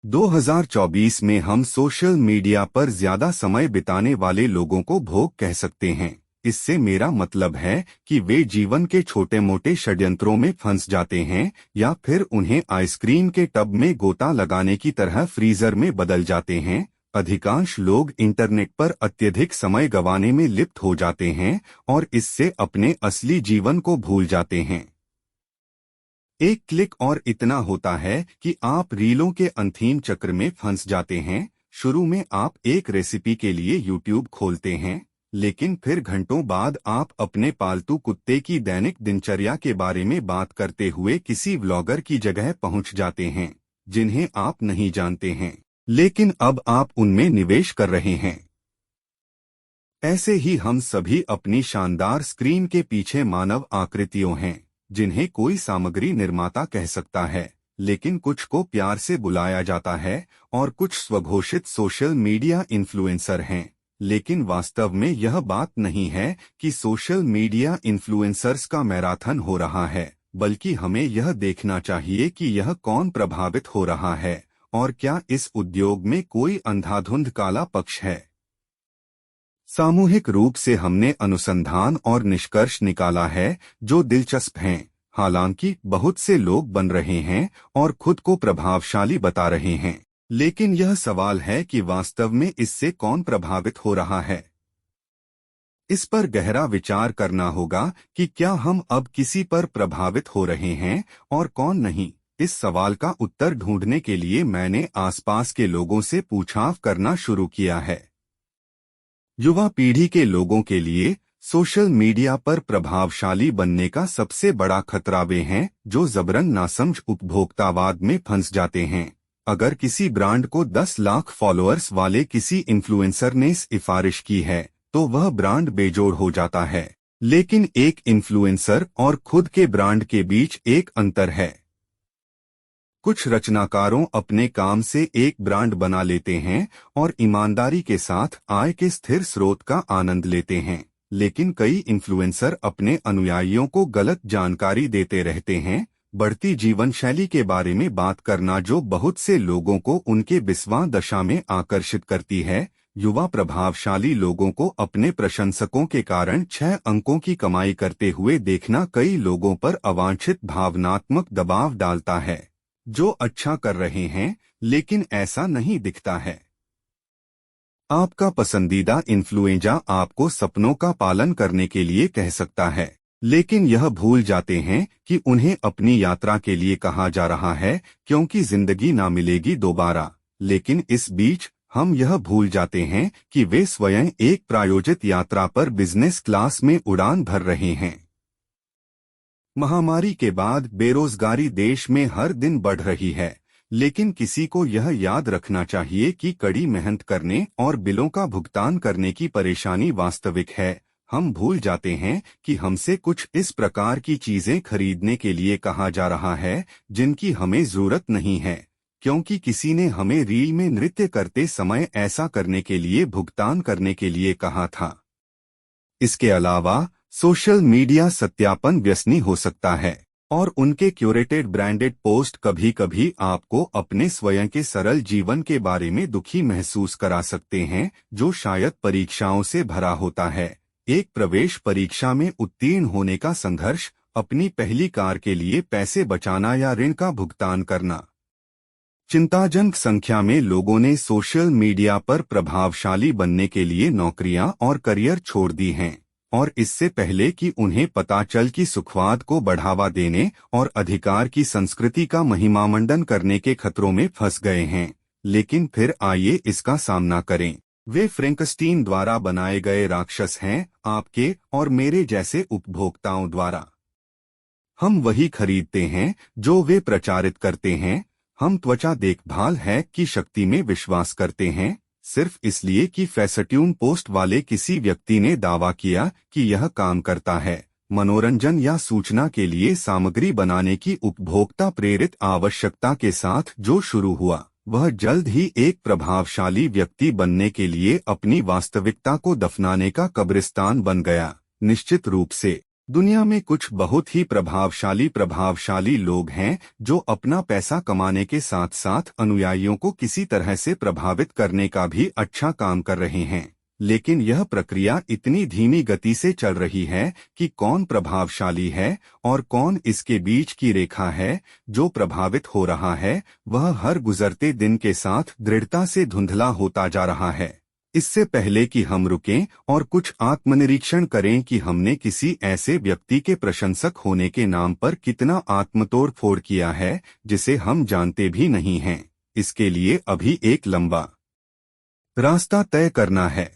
2024 में हम social media पर ज्यादा समय बिताने वाले लोगों को भोग कह सकते हैं। इससे मेरा मतलब है कि वे जीवन के छोटे मोटे षड्यंत्रों में फंस जाते हैं या फिर उन्हें आइसक्रीम के टब में गोता लगाने की तरह फ्रीजर में बदल जाते हैं। अधिकांश लोग इंटरनेट पर अत्यधिक समय गंवाने में लिप्त हो जाते हैं और इससे अपने असली जीवन को भूल जाते हैं। एक क्लिक और इतना होता है कि आप रीलों के अंतिम चक्र में फंस जाते हैं। शुरू में आप एक रेसिपी के लिए यूट्यूब खोलते हैं, लेकिन फिर घंटों बाद आप अपने पालतू कुत्ते की दैनिक दिनचर्या के बारे में बात करते हुए किसी व्लॉगर की जगह पहुंच जाते हैं, जिन्हें आप नहीं जानते हैं, लेकिन अब आप उनमें निवेश कर रहे हैं। ऐसे ही हम सभी अपनी शानदार स्क्रीन के पीछे मानव आकृतियों हैं, जिन्हें कोई सामग्री निर्माता कह सकता है, लेकिन कुछ को प्यार से बुलाया जाता है और कुछ स्वघोषित सोशल मीडिया इन्फ्लुएंसर हैं। लेकिन वास्तव में यह बात नहीं है कि सोशल मीडिया इन्फ्लुएंसर्स का मैराथन हो रहा है, बल्कि हमें यह देखना चाहिए कि यह कौन प्रभावित हो रहा है और क्या इस उद्योग में कोई अंधाधुंध काला पक्ष है। सामूहिक रूप से हमने अनुसंधान और निष्कर्ष निकाला है जो दिलचस्प हैं। हालांकि बहुत से लोग बन रहे हैं और खुद को प्रभावशाली बता रहे हैं, लेकिन यह सवाल है कि वास्तव में इससे कौन प्रभावित हो रहा है। इस पर गहरा विचार करना होगा कि क्या हम अब किसी पर प्रभावित हो रहे हैं और कौन नहीं। इस सवाल का उत्तर ढूंढने के लिए मैंने आसपास के लोगों से पूछताछ करना शुरू किया है। युवा पीढ़ी के लोगों के लिए सोशल मीडिया पर प्रभावशाली बनने का सबसे बड़ा खतरा वे हैं जो जबरन नासमझ उपभोक्तावाद में फंस जाते हैं। अगर किसी ब्रांड को 10 लाख फॉलोअर्स वाले किसी इन्फ्लुएंसर ने सिफारिश की है तो वह ब्रांड बेजोड़ हो जाता है, लेकिन एक इन्फ्लुएंसर और खुद के ब्रांड के बीच एक अंतर है। कुछ रचनाकारों अपने काम से एक ब्रांड बना लेते हैं और ईमानदारी के साथ आय के स्थिर स्रोत का आनंद लेते हैं, लेकिन कई इन्फ्लुएंसर अपने अनुयायियों को गलत जानकारी देते रहते हैं। बढ़ती जीवन शैली के बारे में बात करना जो बहुत से लोगों को उनके विस्वां दशा में आकर्षित करती है। युवा प्रभावशाली लोगों को अपने प्रशंसकों के कारण 6 अंकों की कमाई करते हुए देखना कई लोगों पर अवांछित भावनात्मक दबाव डालता है, जो अच्छा कर रहे हैं लेकिन ऐसा नहीं दिखता है। आपका पसंदीदा इन्फ्लुएंजा आपको सपनों का पालन करने के लिए कह सकता है, लेकिन यह भूल जाते हैं कि उन्हें अपनी यात्रा के लिए कहा जा रहा है, क्योंकि जिंदगी ना मिलेगी दोबारा। लेकिन इस बीच हम यह भूल जाते हैं कि वे स्वयं एक प्रायोजित यात्रा पर बिजनेस क्लास में उड़ान भर रहे हैं। महामारी के बाद बेरोजगारी देश में हर दिन बढ़ रही है, लेकिन किसी को यह याद रखना चाहिए कि कड़ी मेहनत करने और बिलों का भुगतान करने की परेशानी वास्तविक है। हम भूल जाते हैं कि हमसे कुछ इस प्रकार की चीजें खरीदने के लिए कहा जा रहा है जिनकी हमें जरूरत नहीं है, क्योंकि किसी ने हमें रील में नृत्य करते समय ऐसा करने के लिए भुगतान करने के लिए कहा था। इसके अलावा सोशल मीडिया सत्यापन व्यसनी हो सकता है और उनके क्यूरेटेड ब्रांडेड पोस्ट कभी-कभी आपको अपने स्वयं के सरल जीवन के बारे में दुखी महसूस करा सकते हैं, जो शायद परीक्षाओं से भरा होता है। एक प्रवेश परीक्षा में उत्तीर्ण होने का संघर्ष, अपनी पहली कार के लिए पैसे बचाना या ऋण का भुगतान करना। चिंताजनक संख्या में लोगों ने सोशल मीडिया पर प्रभावशाली बनने के लिए नौकरियां और करियर छोड़ दी हैं, और इससे पहले कि उन्हें पता चल कि सुखवाद को बढ़ावा देने और अधिकार की संस्कृति का महिमामंडन करने के खतरों में फंस गए हैं। लेकिन फिर आइए इसका सामना करें। वे फ्रैंकस्टीन द्वारा बनाए गए राक्षस हैं, आपके और मेरे जैसे उपभोक्ताओं द्वारा। हम वही खरीदते हैं जो वे प्रचारित करते हैं। हम त्वचा देखभाल है की शक्ति में विश्वास करते हैं, सिर्फ इसलिए कि फैशट्यून पोस्ट वाले किसी व्यक्ति ने दावा किया कि यह काम करता है। मनोरंजन या सूचना के लिए सामग्री बनाने की उपभोक्ता प्रेरित आवश्यकता के साथ जो शुरू हुआ, वह जल्द ही एक प्रभावशाली व्यक्ति बनने के लिए अपनी वास्तविकता को दफनाने का कब्रिस्तान बन गया। निश्चित रूप से दुनिया में कुछ बहुत ही प्रभावशाली लोग हैं जो अपना पैसा कमाने के साथ साथ अनुयायियों को किसी तरह से प्रभावित करने का भी अच्छा काम कर रहे हैं। लेकिन यह प्रक्रिया इतनी धीमी गति से चल रही है कि कौन प्रभावशाली है और कौन इसके बीच की रेखा है जो प्रभावित हो रहा है, वह हर गुजरते दिन के साथ दृढ़ता से धुंधला होता जा रहा है। इससे पहले कि हम रुकें और कुछ आत्मनिरीक्षण करें कि हमने किसी ऐसे व्यक्ति के प्रशंसक होने के नाम पर कितना आत्मतोड़ फोड़ किया है जिसे हम जानते भी नहीं हैं, इसके लिए अभी एक लंबा रास्ता तय करना है।